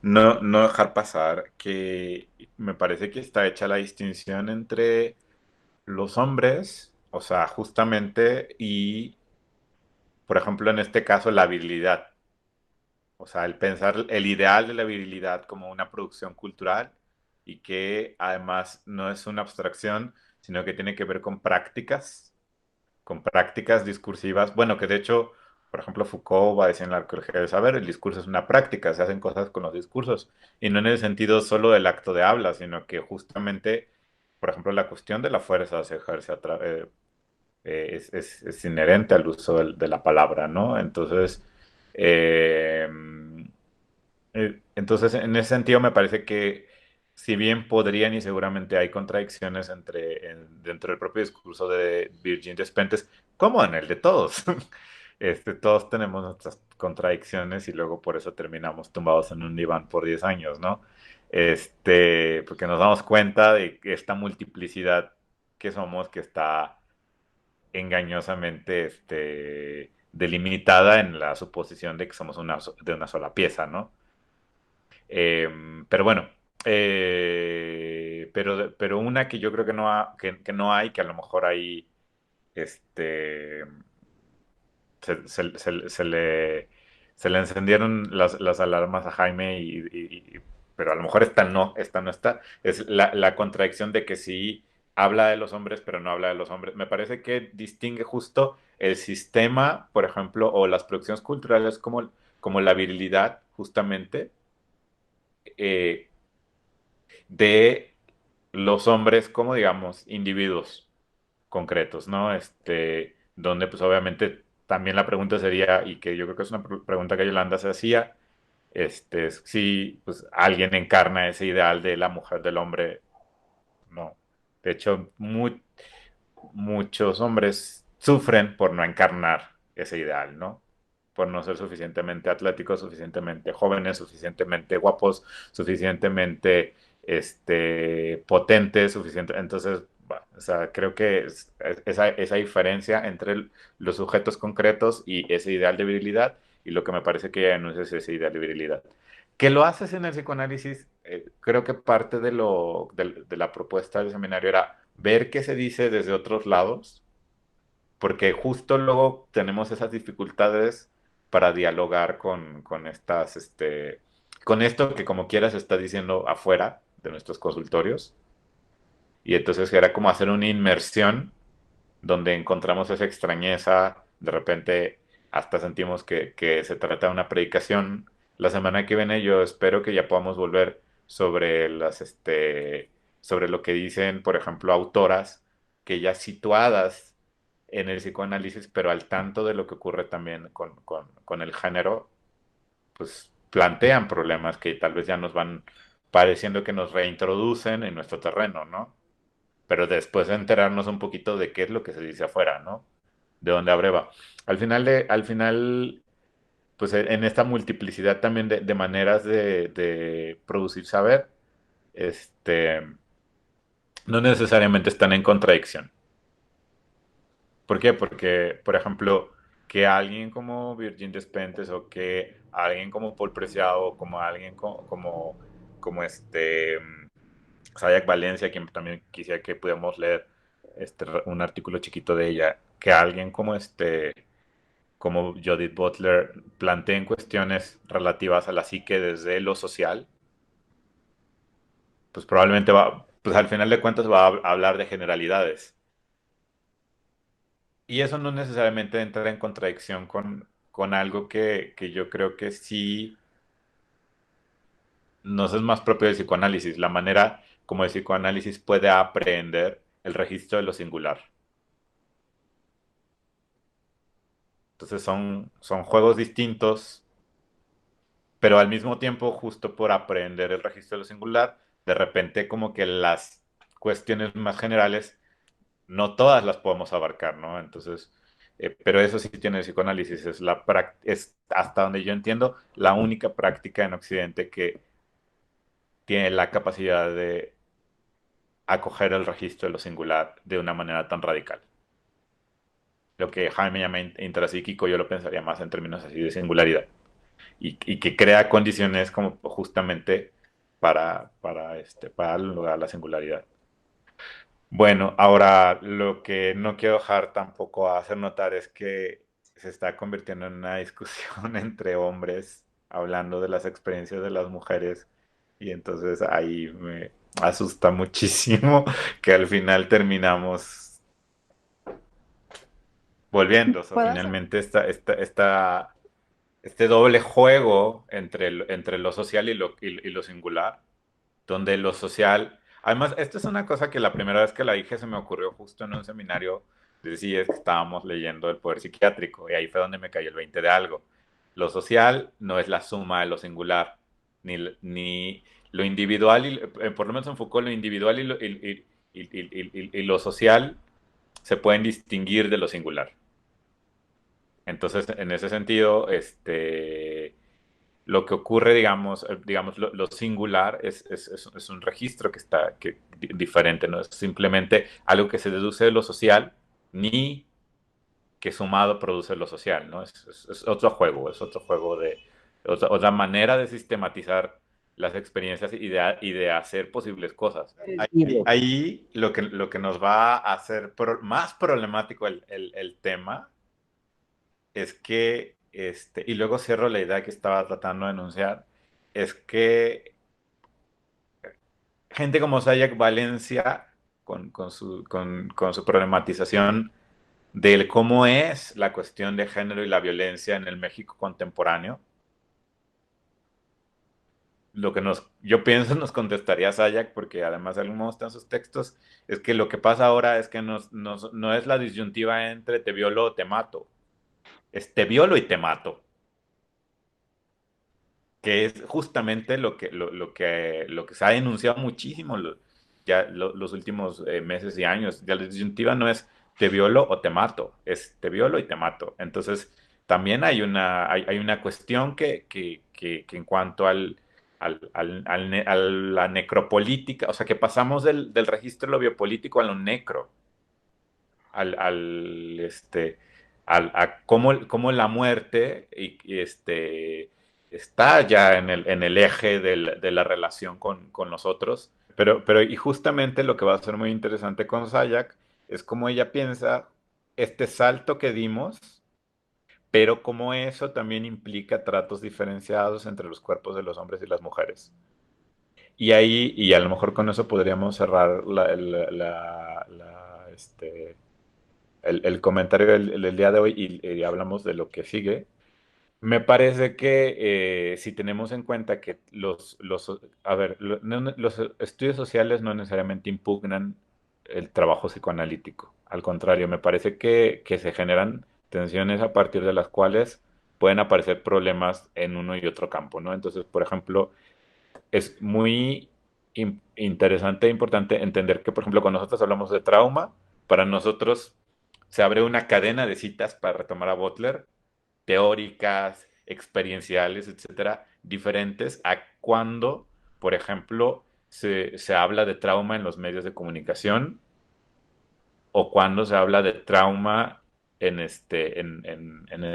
no dejar pasar que me parece que está hecha la distinción entre los hombres, o sea, justamente, y, por ejemplo, en este caso, la virilidad. O sea, el pensar el ideal de la virilidad como una producción cultural y que además no es una abstracción, sino que tiene que ver con prácticas discursivas. Bueno, que de hecho, por ejemplo, Foucault va a decir en la arqueología del saber, el discurso es una práctica, se hacen cosas con los discursos, y no en el sentido solo del acto de habla, sino que justamente, por ejemplo, la cuestión de la fuerza se ejerce es inherente al uso de la palabra, ¿no? Eh, entonces, en ese sentido, me parece que si bien podrían y seguramente hay contradicciones dentro del propio discurso de Virgin Despentes, como en el de todos, todos tenemos nuestras contradicciones y luego por eso terminamos tumbados en un diván por 10 años, ¿no? Porque nos damos cuenta de que esta multiplicidad que somos, que está engañosamente delimitada en la suposición de que somos de una sola pieza, ¿no? Eh, pero bueno, pero una que yo creo que que no hay, que a lo mejor ahí este, se le encendieron las alarmas a Jaime, pero a lo mejor esta no está, es la contradicción de que sí habla de los hombres, pero no habla de los hombres. Me parece que distingue justo el sistema, por ejemplo, o las producciones culturales como la virilidad, justamente, eh, de los hombres como, digamos, individuos concretos, ¿no? Donde pues obviamente también la pregunta sería, y que yo creo que es una pregunta que Yolanda se hacía, si pues alguien encarna ese ideal de la mujer del hombre, no. De hecho, muchos hombres sufren por no encarnar ese ideal, ¿no? Por no ser suficientemente atléticos, suficientemente jóvenes, suficientemente guapos, suficientemente potentes, suficiente. Entonces, bueno, o sea, creo que esa diferencia entre los sujetos concretos y ese ideal de virilidad, y lo que me parece que ella denuncia es ese ideal de virilidad. Que lo haces en el psicoanálisis, creo que parte de la propuesta del seminario era ver qué se dice desde otros lados porque justo luego tenemos esas dificultades para dialogar con estas, con esto que como quieras está diciendo afuera de nuestros consultorios. Y entonces era como hacer una inmersión donde encontramos esa extrañeza, de repente hasta sentimos que se trata de una predicación. La semana que viene yo espero que ya podamos volver sobre sobre lo que dicen, por ejemplo, autoras que ya situadas en el psicoanálisis, pero al tanto de lo que ocurre también con el género, pues plantean problemas que tal vez ya nos van pareciendo que nos reintroducen en nuestro terreno, ¿no? Pero después de enterarnos un poquito de qué es lo que se dice afuera, ¿no? De dónde abreva. Al final, pues en esta multiplicidad también de maneras de producir saber, este, no necesariamente están en contradicción. ¿Por qué? Porque, por ejemplo, que alguien como Virgin Despentes o que alguien como Paul Preciado, como alguien como Sayak Valencia, quien también quisiera que pudiéramos leer un artículo chiquito de ella, que alguien como Judith Butler planteen cuestiones relativas a la psique desde lo social, pues probablemente pues al final de cuentas va a hablar de generalidades. Y eso no necesariamente entra en contradicción con algo que yo creo que sí nos es más propio del psicoanálisis, la manera como el psicoanálisis puede aprehender el registro de lo singular. Entonces son juegos distintos, pero al mismo tiempo, justo por aprender el registro de lo singular, de repente como que las cuestiones más generales, no todas las podemos abarcar, ¿no? Entonces, pero eso sí tiene el psicoanálisis, es hasta donde yo entiendo, la única práctica en Occidente que tiene la capacidad de acoger el registro de lo singular de una manera tan radical. Lo que Jaime llama intrapsíquico, yo lo pensaría más en términos así de singularidad. Y que crea condiciones como justamente para lograr la singularidad. Bueno, ahora lo que no quiero dejar tampoco a hacer notar es que se está convirtiendo en una discusión entre hombres hablando de las experiencias de las mujeres y entonces ahí me asusta muchísimo que al final terminamos volviendo, o sea, ¿Puedo hacer? finalmente este doble juego entre lo social y lo singular, donde lo social, además, esto es una cosa que la primera vez que la dije se me ocurrió justo en un seminario de CIES que estábamos leyendo el poder psiquiátrico, y ahí fue donde me cayó el 20 de algo. Lo social no es la suma de lo singular, ni lo individual, por lo menos en Foucault, lo individual y lo social se pueden distinguir de lo singular. Entonces, en ese sentido, lo que ocurre, digamos lo singular es un registro que está diferente, no es simplemente algo que se deduce de lo social, ni que sumado produce lo social, ¿no? Es otro juego otra manera de sistematizar las experiencias y de hacer posibles cosas. Ahí lo que nos va a hacer más problemático el tema es que, y luego cierro la idea que estaba tratando de enunciar, es que gente como Sayak Valencia, con su problematización de cómo es la cuestión de género y la violencia en el México contemporáneo, lo que yo pienso nos contestaría Sayak, porque además de algún modo están sus textos, es que lo que pasa ahora es que no es la disyuntiva entre te violo o te mato, es te violo y te mato. Que es justamente lo que se ha denunciado muchísimo los últimos meses y años. Ya la disyuntiva no es te violo o te mato, es te violo y te mato. Entonces, también hay una cuestión que en cuanto a la necropolítica, o sea, que pasamos del registro de lo biopolítico a lo necro, al, al, este, a cómo la muerte está ya en el eje de la relación con nosotros. Y justamente lo que va a ser muy interesante con Sayak es cómo ella piensa. este salto que dimos, pero como eso también implica tratos diferenciados entre los cuerpos de los hombres y las mujeres. Y ahí, y a lo mejor con eso podríamos cerrar el comentario del día de hoy y hablamos de lo que sigue. Me parece que si tenemos en cuenta que a ver, los estudios sociales no necesariamente impugnan el trabajo psicoanalítico. Al contrario, me parece que se generan tensiones a partir de las cuales pueden aparecer problemas en uno y otro campo, ¿no? Entonces, por ejemplo, es muy interesante e importante entender que, por ejemplo, cuando nosotros hablamos de trauma, para nosotros se abre una cadena de citas, para retomar a Butler, teóricas, experienciales, etcétera, diferentes a cuando, por ejemplo, se habla de trauma en los medios de comunicación o cuando se habla de trauma en el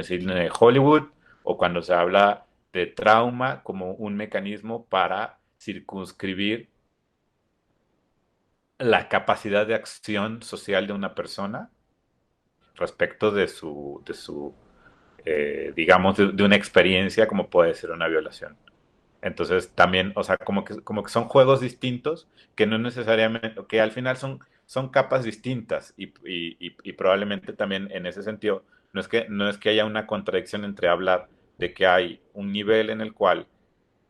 cine de Hollywood o cuando se habla de trauma como un mecanismo para circunscribir la capacidad de acción social de una persona respecto digamos, de una experiencia como puede ser una violación. Entonces también, o sea, como que son juegos distintos que no necesariamente, que al final son capas distintas y probablemente también en ese sentido no es que haya una contradicción entre hablar de que hay un nivel en el cual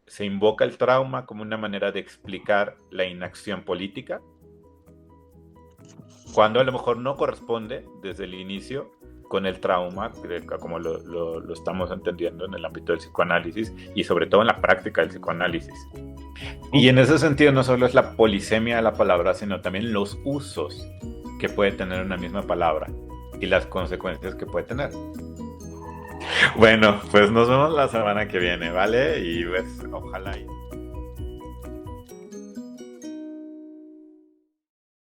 se invoca el trauma como una manera de explicar la inacción política, cuando a lo mejor no corresponde desde el inicio con el trauma, como lo estamos entendiendo en el ámbito del psicoanálisis y sobre todo en la práctica del psicoanálisis. Y en ese sentido no solo es la polisemia de la palabra, sino también los usos que puede tener una misma palabra y las consecuencias que puede tener. Bueno, pues nos vemos la semana que viene, ¿vale? Y pues ojalá y